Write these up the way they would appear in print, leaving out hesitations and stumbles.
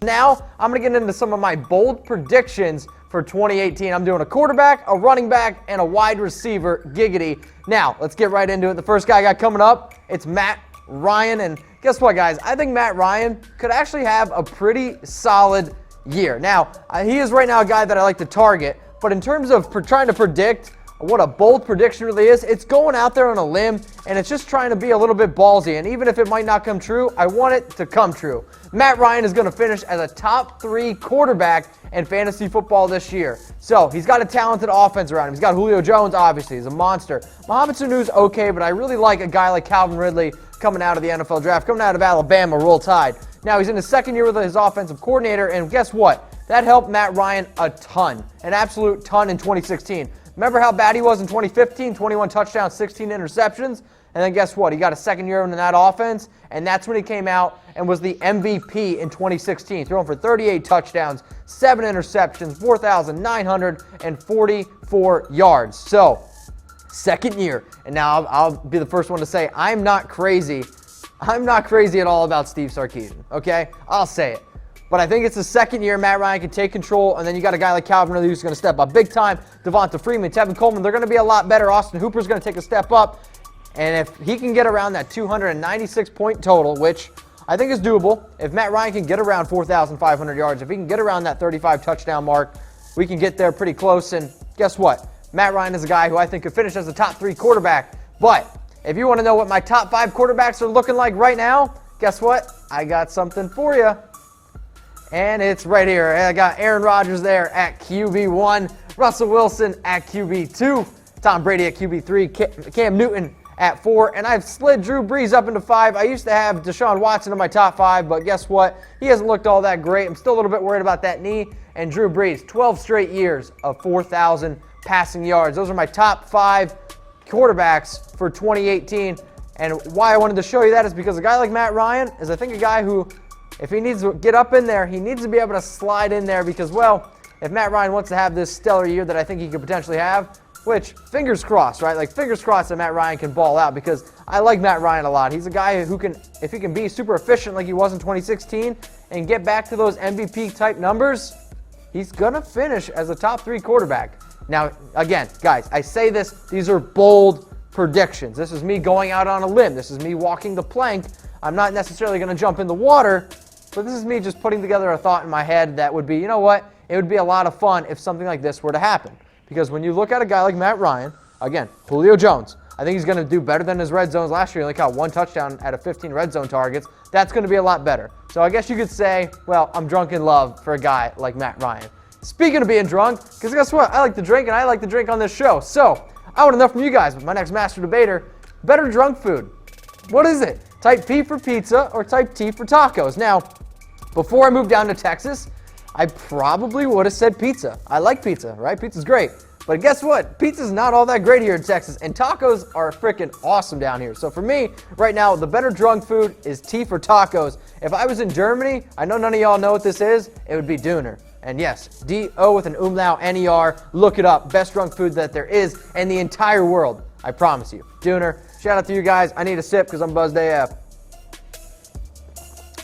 Now, I'm going to get into some of my bold predictions for 2018. I'm doing a quarterback, a running back, and a wide receiver. Giggity. Now, let's get right into it. The first guy I got coming up, it's Matt Ryan. And guess what, guys? I think Matt Ryan could actually have a pretty solid year. Now, he is right now a guy that I like to target. But in terms of trying to predict what a bold prediction really is, it's going out there on a limb, and it's just trying to be a little bit ballsy. And even if it might not come true, I want it to come true. Matt Ryan is going to finish as a top 3 quarterback in fantasy football this year. So he's got a talented offense around him. He's got Julio Jones, obviously. He's a monster. Mohamed Sanu's okay, but I really like a guy like Calvin Ridley coming out of the NFL draft, coming out of Alabama, Roll Tide. Now, he's in his second year with his offensive coordinator, and guess what? That helped Matt Ryan a ton, an absolute ton in 2016. Remember how bad he was in 2015? 21 touchdowns, 16 interceptions. And then guess what? He got a second year in that offense, and that's when he came out and was the MVP in 2016, throwing for 38 touchdowns, 7 interceptions, 4,944 yards. So, second year. And now I'll be the first one to say I'm not crazy. I'm not crazy at all about Steve Sarkisian, okay? I'll say it. But I think it's the second year Matt Ryan can take control, and then you got a guy like Calvin Ridley who's going to step up big time. Devonta Freeman, Tevin Coleman, they're going to be a lot better. Austin Hooper's going to take a step up. And if he can get around that 296-point total, which I think is doable, if Matt Ryan can get around 4,500 yards, if he can get around that 35 touchdown mark, we can get there pretty close. And guess what? Matt Ryan is a guy who I think could finish as a top 3 quarterback. But if you want to know what my top 5 quarterbacks are looking like right now, guess what? I got something for you. And it's right here. I got Aaron Rodgers there at QB1, Russell Wilson at QB2, Tom Brady at QB3, Cam Newton at 4, and I've slid Drew Brees up into 5. I used to have Deshaun Watson in my top 5, but guess what? He hasn't looked all that great. I'm still a little bit worried about that knee. And Drew Brees, 12 straight years of 4,000 passing yards. Those are my top 5 quarterbacks for 2018. And why I wanted to show you that is because a guy like Matt Ryan is, I think, a guy who, if he needs to get up in there, he needs to be able to slide in there because, well, if Matt Ryan wants to have this stellar year that I think he could potentially have, which, fingers crossed, right? Like, fingers crossed that Matt Ryan can ball out because I like Matt Ryan a lot. He's a guy who can, if he can be super efficient like he was in 2016 and get back to those MVP-type numbers, he's going to finish as a top 3 quarterback. Now, again, guys, I say this, these are bold predictions. This is me going out on a limb. This is me walking the plank. I'm not necessarily going to jump in the water, but this is me just putting together a thought in my head that would be, you know what? It would be a lot of fun if something like this were to happen. Because when you look at a guy like Matt Ryan, again, Julio Jones, I think he's going to do better than his red zones last year. He only caught 1 touchdown out of 15 red zone targets. That's going to be a lot better. So I guess you could say, well, I'm drunk in love for a guy like Matt Ryan. Speaking of being drunk, because guess what? I like to drink, and I like to drink on this show. So I want to know from you guys with my next Master Debater, better drunk food. What is it? Type P for pizza or type T for tacos? Now, before I moved down to Texas, I probably would have said pizza. I like pizza, right? Pizza's great. But guess what? Pizza's not all that great here in Texas, and tacos are freaking awesome down here. So for me, right now, the better drunk food is T for tacos. If I was in Germany, I know none of y'all know what this is, it would be Döner. And yes, D-O with an umlaut, N-E-R, look it up. Best drunk food that there is in the entire world. I promise you. Döner. Shout out to you guys. I need a sip because I'm buzzed AF.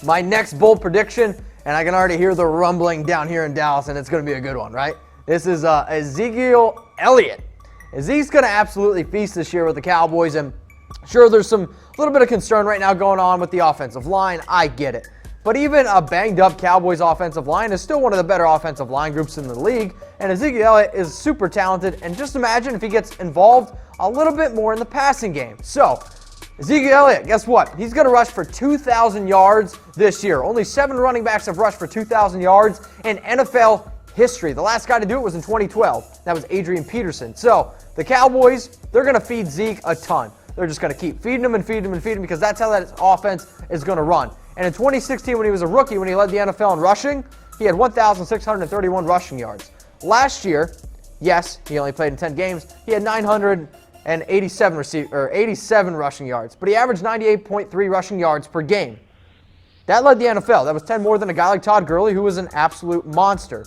My next bold prediction, and I can already hear the rumbling down here in Dallas, and it's going to be a good one, right? This is Ezekiel Elliott. Zeke's going to absolutely feast this year with the Cowboys, and sure, there's some little bit of concern right now going on with the offensive line. I get it. But even a banged-up Cowboys offensive line is still one of the better offensive line groups in the league, and Ezekiel Elliott is super talented, and just imagine if he gets involved a little bit more in the passing game. So, Ezekiel Elliott, guess what? He's going to rush for 2,000 yards this year. Only 7 running backs have rushed for 2,000 yards in NFL history. The last guy to do it was in 2012. That was Adrian Peterson. So the Cowboys, they're going to feed Zeke a ton. They're just going to keep feeding him and feeding him and feeding him because that's how that offense is going to run. And in 2016, when he was a rookie, when he led the NFL in rushing, he had 1,631 rushing yards. Last year, yes, he only played in 10 games. He had 87 rushing yards, but he averaged 98.3 rushing yards per game. That led the NFL. That was 10 more than a guy like Todd Gurley, who was an absolute monster.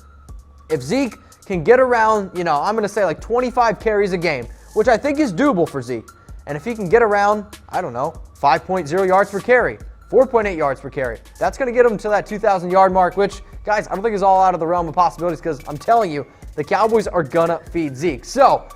If Zeke can get around, I'm going to say like 25 carries a game, which I think is doable for Zeke. And if he can get around, 5.0 yards per carry, 4.8 yards per carry. That's going to get him to that 2,000-yard mark, which, guys, I don't think is all out of the realm of possibilities because I'm telling you, the Cowboys are going to feed Zeke. So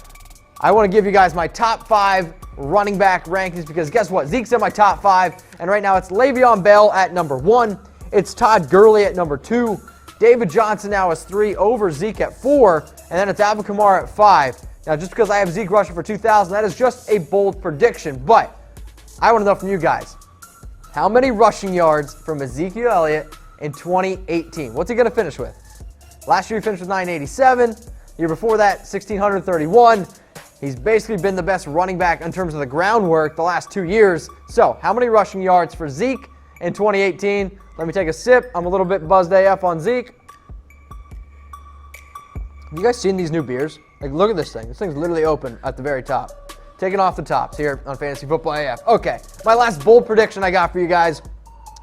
I want to give you guys my top 5 running back rankings because guess what? Zeke's in my top 5, and right now it's Le'Veon Bell at number 1. It's Todd Gurley at number 2. David Johnson now is 3 over Zeke at 4, and then it's Alvin Kamara at 5. Now, just because I have Zeke rushing for 2,000, that is just a bold prediction, but I want to know from you guys, how many rushing yards from Ezekiel Elliott in 2018? What's he going to finish with? Last year he finished with 987. The year before that, 1,631. He's basically been the best running back in terms of the groundwork the last 2 years. So, how many rushing yards for Zeke in 2018? Let me take a sip. I'm a little bit buzzed AF on Zeke. Have you guys seen these new beers? Like, look at this thing. This thing's literally open at the very top. Taking off the tops here on Fantasy Football AF. Okay, my last bold prediction I got for you guys.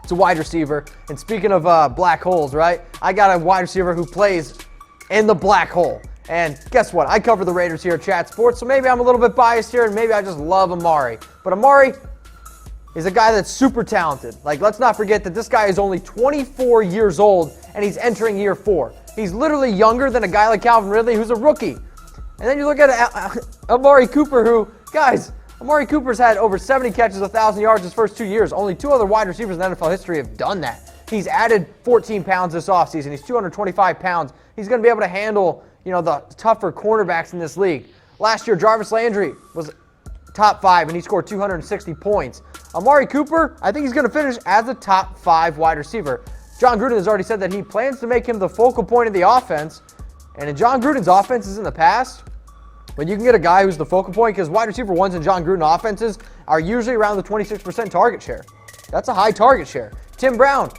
It's a wide receiver. And speaking of black holes, right? I got a wide receiver who plays in the black hole. And guess what? I cover the Raiders here at Chat Sports, so maybe I'm a little bit biased here, and maybe I just love Amari. But Amari is a guy that's super talented. Like, let's not forget that this guy is only 24 years old, and he's entering year 4. He's literally younger than a guy like Calvin Ridley, who's a rookie. And then you look at Amari Cooper, who, guys, Amari Cooper's had over 70 catches, 1,000 yards his first 2 years. Only 2 other wide receivers in NFL history have done that. He's added 14 pounds this offseason. He's 225 pounds. He's going to be able to handle, the tougher cornerbacks in this league. Last year, Jarvis Landry was top 5, and he scored 260 points. Amari Cooper, I think he's going to finish as a top 5 wide receiver. John Gruden has already said that he plans to make him the focal point of the offense. And in John Gruden's offenses in the past, when you can get a guy who's the focal point, because wide receiver ones in John Gruden offenses are usually around the 26% target share. That's a high target share. Tim Brown,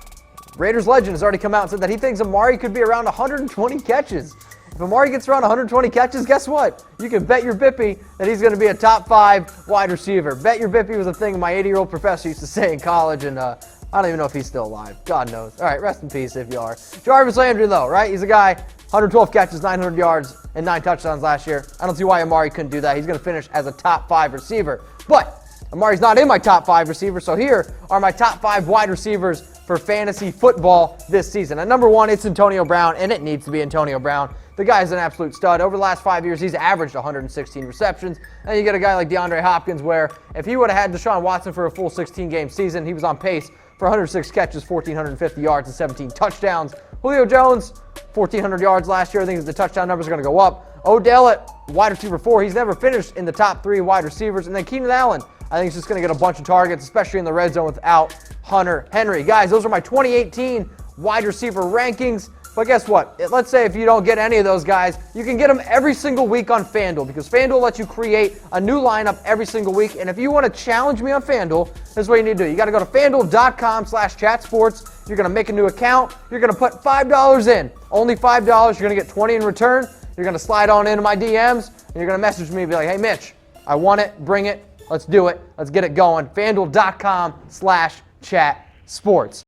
Raiders legend, has already come out and said that he thinks Amari could be around 120 catches. If Amari gets around 120 catches, guess what? You can bet your bippy that he's going to be a top 5 wide receiver. Bet your bippy was a thing my 80-year-old professor used to say in college, and I don't even know if he's still alive. God knows. All right, rest in peace if you are. Jarvis Landry, though, right? He's a guy, 112 catches, 900 yards, and 9 touchdowns last year. I don't see why Amari couldn't do that. He's going to finish as a top 5 receiver. But Amari's not in my top 5 receivers, so here are my top 5 wide receivers for fantasy football this season. At number 1, it's Antonio Brown, and it needs to be Antonio Brown. The guy's an absolute stud. Over the last 5 years, he's averaged 116 receptions. And you get a guy like DeAndre Hopkins, where if he would have had Deshaun Watson for a full 16-game season, he was on pace for 106 catches, 1,450 yards, and 17 touchdowns. Julio Jones, 1,400 yards last year. I think the touchdown numbers are going to go up. Odell at wide receiver 4. He's never finished in the top 3 wide receivers. And then Keenan Allen, I think he's just going to get a bunch of targets, especially in the red zone without Hunter Henry. Guys, those are my 2018 wide receiver rankings. But guess what? Let's say if you don't get any of those guys, you can get them every single week on FanDuel, because FanDuel lets you create a new lineup every single week. And if you want to challenge me on FanDuel, this is what you need to do. You got to go to FanDuel.com/chatsports. You're going to make a new account. You're going to put $5 in. Only $5. You're going to get 20 in return. You're going to slide on into my DMs, and you're going to message me and be like, hey, Mitch, I want it. Bring it. Let's do it. Let's get it going. FanDuel.com/chatsports.